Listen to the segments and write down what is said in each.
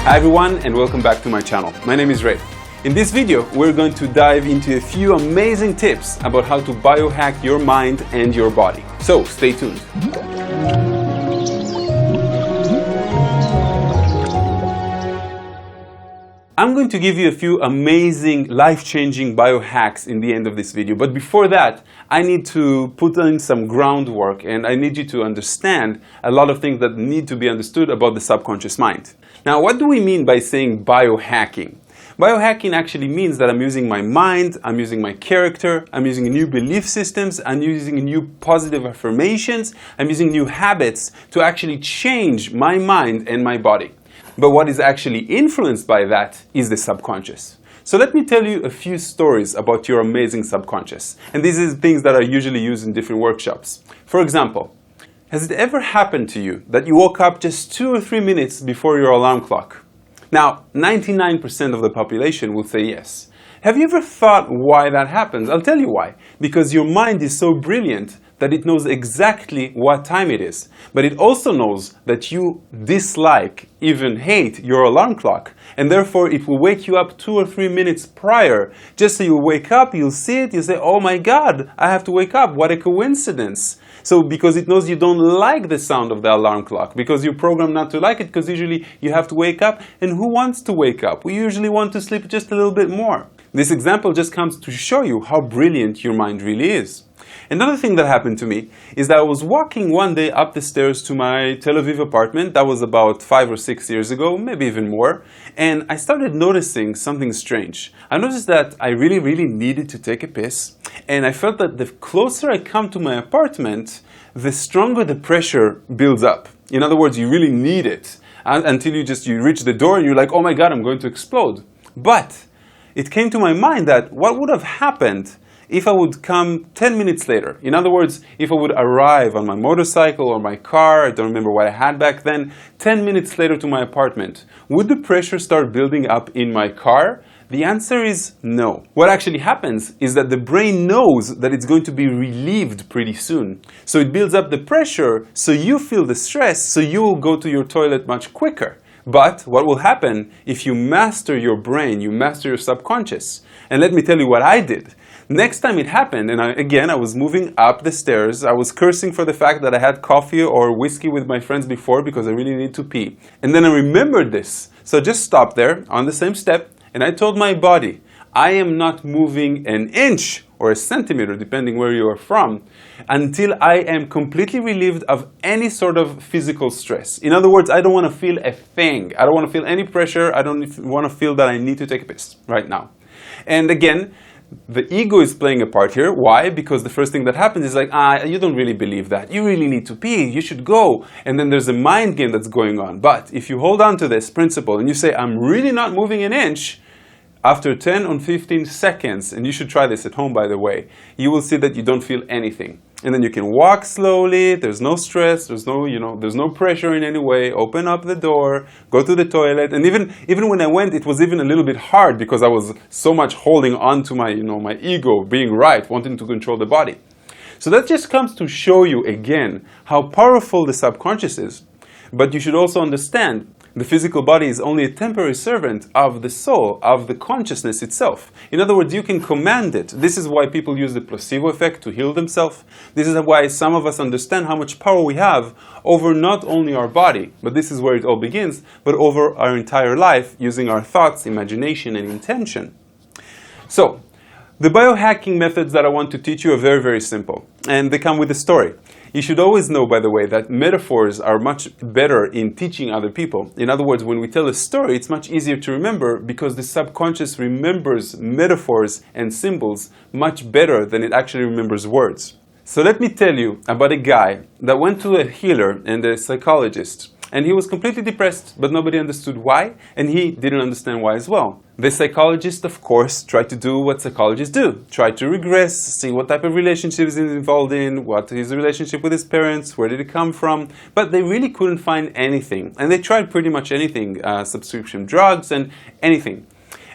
Hi everyone, and welcome back to my channel. My name is Ray. In this video, we're going to dive into a few amazing tips about how to biohack your mind and your body. So stay tuned. I'm going to give you a few amazing, life-changing biohacks in the end of this video. But before that, I need to put in some groundwork, and I need you to understand a lot of things that need to be understood about the subconscious mind. Now, what do we mean by saying biohacking? Biohacking actually means that I'm using my mind, I'm using my character, I'm using new belief systems, I'm using new positive affirmations, I'm using new habits to actually change my mind and my body. But what is actually influenced by that is the subconscious. So let me tell you a few stories about your amazing subconscious. And these are things that are usually used in different workshops. For example, has it ever happened to you that you woke up just 2 or 3 minutes before your alarm clock? Now, 99% of the population will say yes. Have you ever thought why that happens? I'll tell you why. Because your mind is so brilliant that it knows exactly what time it is. But it also knows that you dislike, even hate your alarm clock. And therefore it will wake you up 2 or 3 minutes prior. Just so you wake up, you'll see it, you say, oh my God, I have to wake up. What a coincidence. So because it knows you don't like the sound of the alarm clock, because you're programmed not to like it, because usually you have to wake up. And who wants to wake up? We usually want to sleep just a little bit more. This example just comes to show you how brilliant your mind really is. Another thing that happened to me is that I was walking one day up the stairs to my Tel Aviv apartment. That was about 5 or 6 years ago, maybe even more. And I started noticing something strange. I noticed that I really needed to take a piss. And I felt that the closer I come to my apartment, the stronger the pressure builds up. In other words, you really need it until you reach the door and you're like, oh my God, I'm going to explode. But it came to my mind that what would have happened if I would come 10 minutes later? In other words, if I would arrive on my motorcycle or my car, I don't remember what I had back then, 10 minutes later to my apartment, would the pressure start building up in my car? The answer is no. What actually happens is that the brain knows that it's going to be relieved pretty soon. So it builds up the pressure, so you feel the stress, so you will go to your toilet much quicker. But what will happen if you master your brain, you master your subconscious? And let me tell you what I did. Next time it happened, and I was moving up the stairs, I was cursing for the fact that I had coffee or whiskey with my friends before because I really need to pee. And then I remembered this. So I just stopped there on the same step, and I told my body, I am not moving an inch or a centimeter, depending where you are from, until I am completely relieved of any sort of physical stress. In other words, I don't want to feel a thing. I don't want to feel any pressure. I don't want to feel that I need to take a piss right now. And again, the ego is playing a part here. Why? Because the first thing that happens is like, you don't really believe that. You really need to pee. You should go. And then there's a mind game that's going on. But if you hold on to this principle and you say, I'm really not moving an inch, after 10 or 15 seconds, and you should try this at home by the way, you will see that you don't feel anything. And then you can walk slowly, there's no stress, there's no pressure in any way, open up the door, go to the toilet. And even when I went, it was even a little bit hard because I was so much holding on to my, my ego, being right, wanting to control the body. So that just comes to show you again how powerful the subconscious is. But you should also understand the physical body is only a temporary servant of the soul, of the consciousness itself. In other words, you can command it. This is why people use the placebo effect to heal themselves. This is why some of us understand how much power we have over not only our body, but this is where it all begins, but over our entire life using our thoughts, imagination, and intention. So, the biohacking methods that I want to teach you are very simple, and they come with a story. You should always know, by the way, that metaphors are much better in teaching other people. In other words, when we tell a story, it's much easier to remember because the subconscious remembers metaphors and symbols much better than it actually remembers words. So let me tell you about a guy that went to a healer and a psychologist. And he was completely depressed, but nobody understood why, and he didn't understand why as well. The psychologist, of course, tried to do what psychologists do. Tried to regress, see what type of relationships he's involved in, what is the relationship with his parents, where did it come from, but they really couldn't find anything. And they tried pretty much anything, subscription drugs and anything.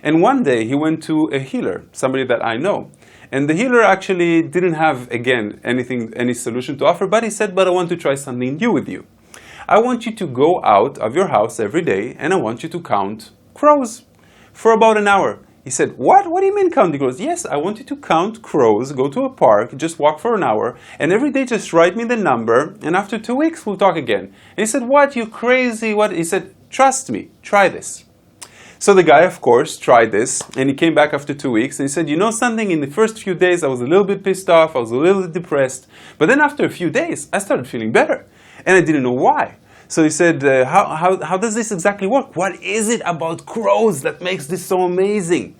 And one day he went to a healer, somebody that I know. And the healer actually didn't have, again, any solution to offer, but he said, but I want to try something new with you. I want you to go out of your house every day and I want you to count crows for about an hour. He said, what? What do you mean counting crows? Yes, I want you to count crows, go to a park, just walk for an hour, and every day just write me the number, and after 2 weeks we'll talk again. And he said, what? You crazy? What? He said, trust me, try this. So the guy, of course, tried this, and he came back after 2 weeks, and he said, you know something, in the first few days I was a little bit pissed off, I was a little bit depressed, but then after a few days I started feeling better, and I didn't know why. So he said, how does this exactly work? What is it about crows that makes this so amazing?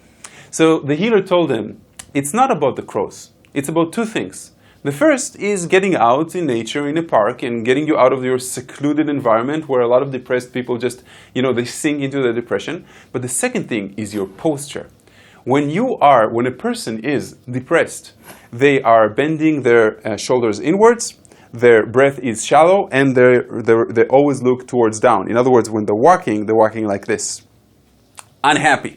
So the healer told him, it's not about the crows. It's about two things. The first is getting out in nature, in a park, and getting you out of your secluded environment where a lot of depressed people just, they sink into their depression. But the second thing is your posture. When a person is depressed, they are bending their shoulders inwards, their breath is shallow, and they always look towards down. In other words, when they're walking like this. Unhappy.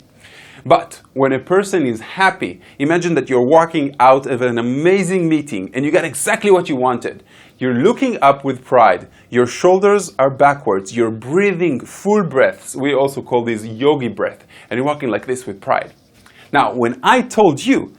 But when a person is happy, imagine that you're walking out of an amazing meeting and you got exactly what you wanted. You're looking up with pride. Your shoulders are backwards. You're breathing full breaths. We also call this Yogi breath. And you're walking like this with pride. Now, when I told you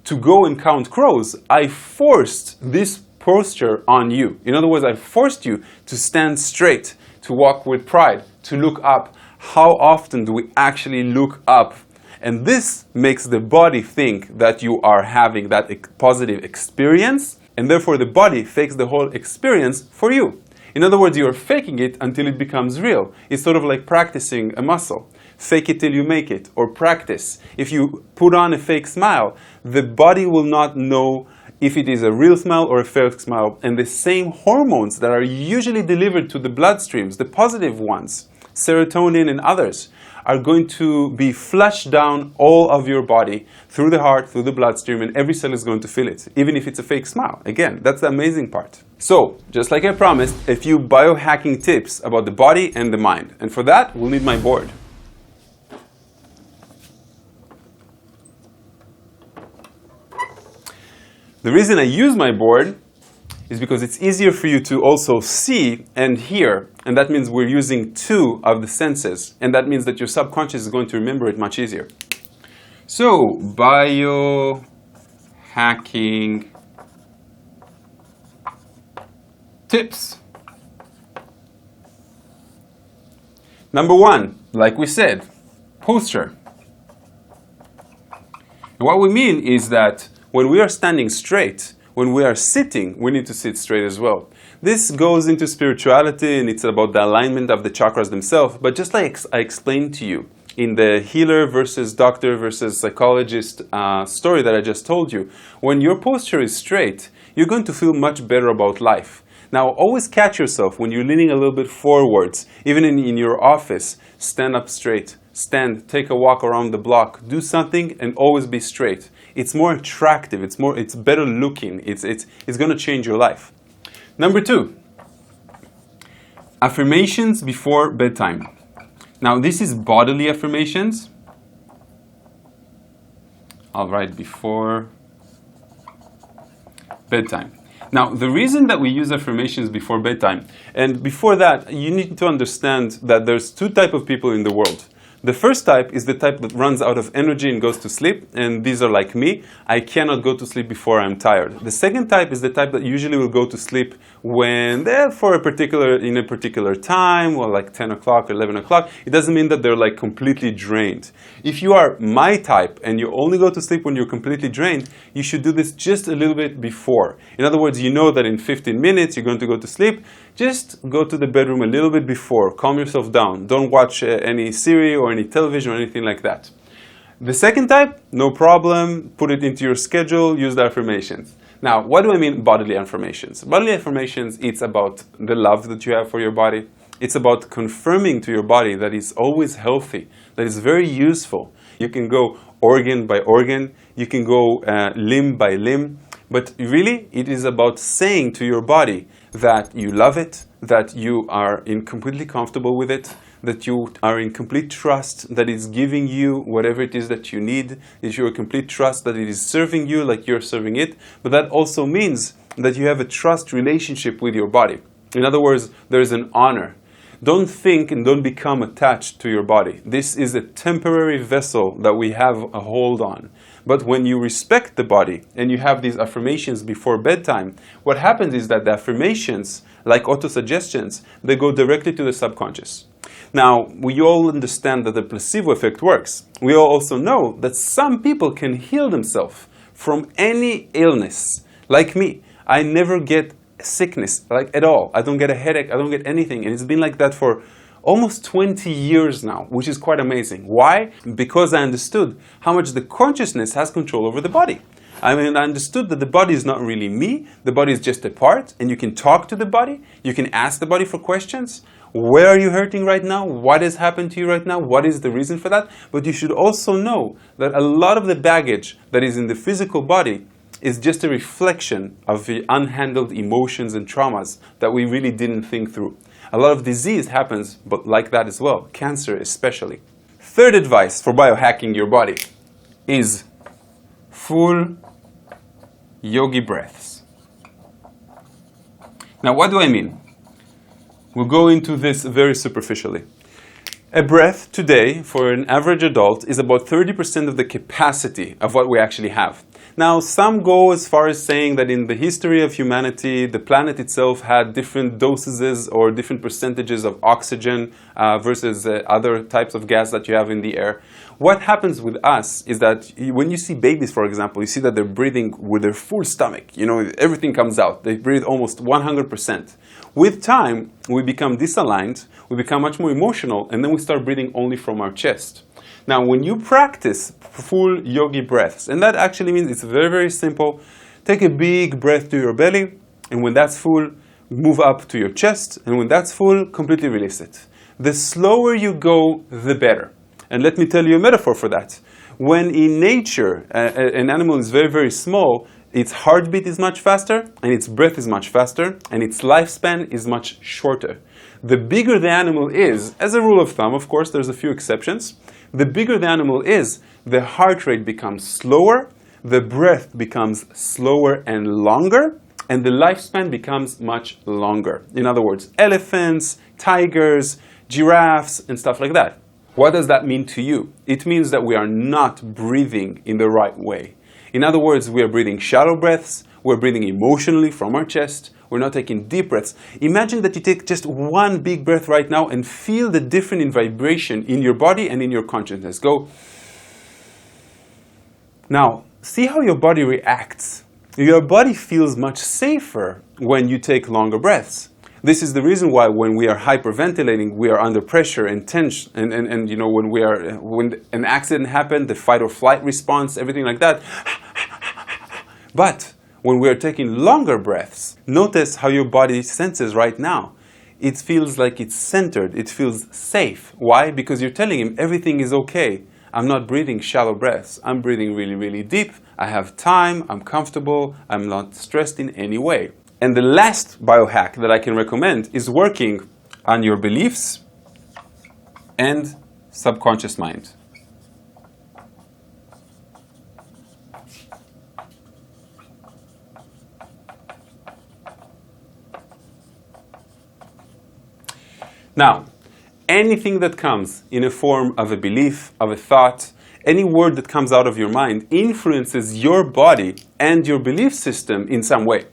to go and count crows, I forced this posture on you. In other words, I forced you to stand straight, to walk with pride, to look up. How often do we actually look up? And this makes the body think that you are having that positive experience, and therefore the body fakes the whole experience for you. In other words, you're faking it until it becomes real. It's sort of like practicing a muscle. Fake it till you make it, or practice. If you put on a fake smile, the body will not know if it is a real smile or a fake smile, and the same hormones that are usually delivered to the bloodstreams, the positive ones, serotonin and others, are going to be flushed down all of your body, through the heart, through the bloodstream, and every cell is going to feel it, even if it's a fake smile. Again, that's the amazing part. So, just like I promised, a few biohacking tips about the body and the mind. And for that, we'll need my board. The reason I use my board is because it's easier for you to also see and hear, and that means we're using two of the senses, and that means that your subconscious is going to remember it much easier. So, biohacking tips. Number one, like we said, posture. And what we mean is that when we are standing straight, when we are sitting, we need to sit straight as well. This goes into spirituality, and it's about the alignment of the chakras themselves. But just like I explained to you in the healer versus doctor versus psychologist story that I just told you, when your posture is straight, you're going to feel much better about life. Now, always catch yourself when you're leaning a little bit forwards, even in your office. Stand up straight. Stand, take a walk around the block, do something, and always be straight. It's more attractive, it's better looking, it's going to change your life. Number two, affirmations before bedtime. Now, this is bodily affirmations. I'll write before bedtime. Now, the reason that we use affirmations before bedtime, and before that, you need to understand that there's two types of people in the world. The first type is the type that runs out of energy and goes to sleep, and these are like me. I cannot go to sleep before I'm tired. The second type is the type that usually will go to sleep when they're in a particular time, or like 10 o'clock or 11 o'clock. It doesn't mean that they're like completely drained. If you are my type and you only go to sleep when you're completely drained, you should do this just a little bit before. In other words, you know that in 15 minutes you're going to go to sleep. Just go to the bedroom a little bit before. Calm yourself down. Don't watch any series or any television or anything like that. The second type, no problem. Put it into your schedule. Use the affirmations. Now, what do I mean bodily affirmations? Bodily affirmations, it's about the love that you have for your body. It's about confirming to your body that it's always healthy, that it's very useful. You can go organ by organ. You can go limb by limb. But really, it is about saying to your body that you love it, that you are completely comfortable with it, that you are in complete trust that it's giving you whatever it is that you need, that you're in complete trust that it is serving you like you're serving it. But that also means that you have a trust relationship with your body. In other words, there is an honor. Don't think and don't become attached to your body. This is a temporary vessel that we have a hold on. But when you respect the body and you have these affirmations before bedtime, what happens is that the affirmations, like autosuggestions, they go directly to the subconscious. Now, we all understand that the placebo effect works. We all also know that some people can heal themselves from any illness. Like me, I never get sickness, like at all. I don't get a headache, I don't get anything. And it's been like that for almost 20 years now, which is quite amazing. Why? Because I understood how much the consciousness has control over the body. I understood that the body is not really me, the body is just a part, and you can talk to the body, you can ask the body for questions. Where are you hurting right now? What has happened to you right now? What is the reason for that? But you should also know that a lot of the baggage that is in the physical body is just a reflection of the unhandled emotions and traumas that we really didn't think through. A lot of disease happens, but like that as well, cancer especially. Third advice for biohacking your body is full yogi breaths. Now, what do I mean? We'll go into this very superficially. A breath today for an average adult is about 30% of the capacity of what we actually have. Now, some go as far as saying that in the history of humanity, the planet itself had different dosages or different percentages of oxygen versus other types of gas that you have in the air. What happens with us is that when you see babies, for example, you see that they're breathing with their full stomach. You know, everything comes out. They breathe almost 100%. With time, we become disaligned, we become much more emotional, and then we start breathing only from our chest. Now, when you practice full yogi breaths, and that actually means it's very, very simple. Take a big breath to your belly, and when that's full, move up to your chest, and when that's full, completely release it. The slower you go, the better. And let me tell you a metaphor for that. When in nature, an animal is very, very small, its heartbeat is much faster, and its breath is much faster, and its lifespan is much shorter. The bigger the animal is, as a rule of thumb, of course, there's a few exceptions, the bigger the animal is, the heart rate becomes slower, the breath becomes slower and longer, and the lifespan becomes much longer. In other words, elephants, tigers, giraffes, and stuff like that. What does that mean to you? It means that we are not breathing in the right way. In other words, we are breathing shallow breaths, we're breathing emotionally from our chest, we're not taking deep breaths. Imagine that you take just one big breath right now and feel the difference in vibration in your body and in your consciousness. Go. Now, see how your body reacts. Your body feels much safer when you take longer breaths. This is the reason why when we are hyperventilating, we are under pressure and tension, and you know, when an accident happened, the fight or flight response, everything like that. But when we are taking longer breaths, notice how your body senses right now. It feels like it's centered, it feels safe. Why? Because you're telling him everything is okay. I'm not breathing shallow breaths. I'm breathing really, really deep. I have time, I'm comfortable, I'm not stressed in any way. And the last biohack that I can recommend is working on your beliefs and subconscious mind. Now, anything that comes in a form of a belief, of a thought, any word that comes out of your mind influences your body and your belief system in some way.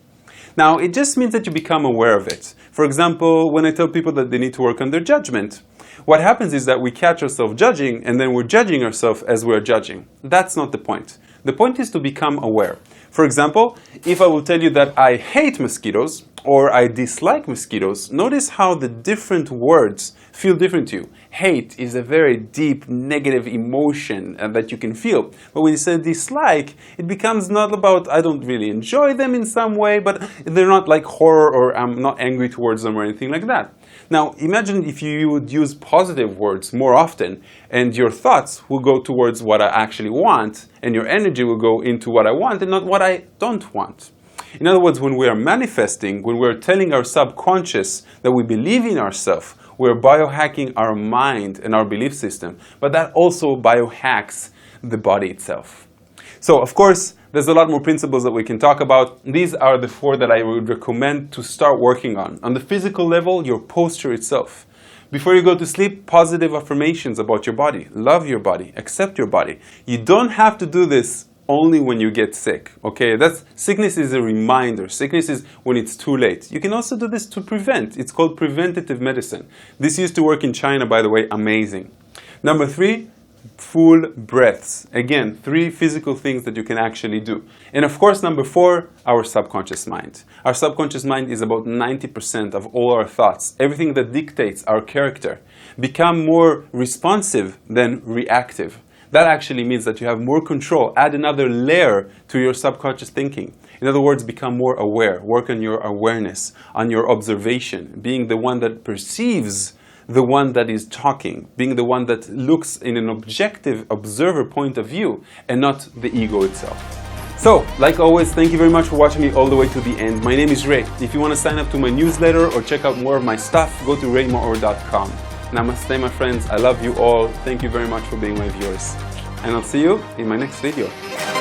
Now, it just means that you become aware of it. For example, when I tell people that they need to work on their judgment, what happens is that we catch ourselves judging, and then we're judging ourselves as we're judging. That's not the point. The point is to become aware. For example, if I will tell you that I hate mosquitoes, or I dislike mosquitoes, notice how the different words feel different to you. Hate is a very deep negative emotion that you can feel. But when you say dislike, it becomes not about I don't really enjoy them in some way, but they're not like horror or I'm not angry towards them or anything like that. Now, imagine if you would use positive words more often, and your thoughts will go towards what I actually want, and your energy will go into what I want and not what I don't want. In other words, when we are manifesting, when we're telling our subconscious that we believe in ourselves, we're biohacking our mind and our belief system, but that also biohacks the body itself. So, of course, There's a lot more principles that we can talk about. These are the 4 that I would recommend to start working on. On the physical level, your posture itself. Before you go to sleep, positive affirmations about your body. Love your body. Accept your body. You don't have to do this only when you get sick, okay? Sickness is a reminder. Sickness is when it's too late. You can also do this to prevent. It's called preventative medicine. This used to work in China, by the way, amazing. Number 3, full breaths. Again, 3 physical things that you can actually do. And of course, number 4, our subconscious mind. Our subconscious mind is about 90% of all our thoughts. Everything that dictates our character. Become more responsive than reactive. That actually means that you have more control. Add another layer to your subconscious thinking. In other words, become more aware. Work on your awareness, on your observation, being the one that perceives the one that is talking, being the one that looks in an objective observer point of view and not the ego itself. So, like always, thank you very much for watching me all the way to the end. My name is Ray. If you want to sign up to my newsletter or check out more of my stuff, go to raymaor.com. Namaste, my friends. I love you all. Thank you very much for being my viewers. And I'll see you in my next video.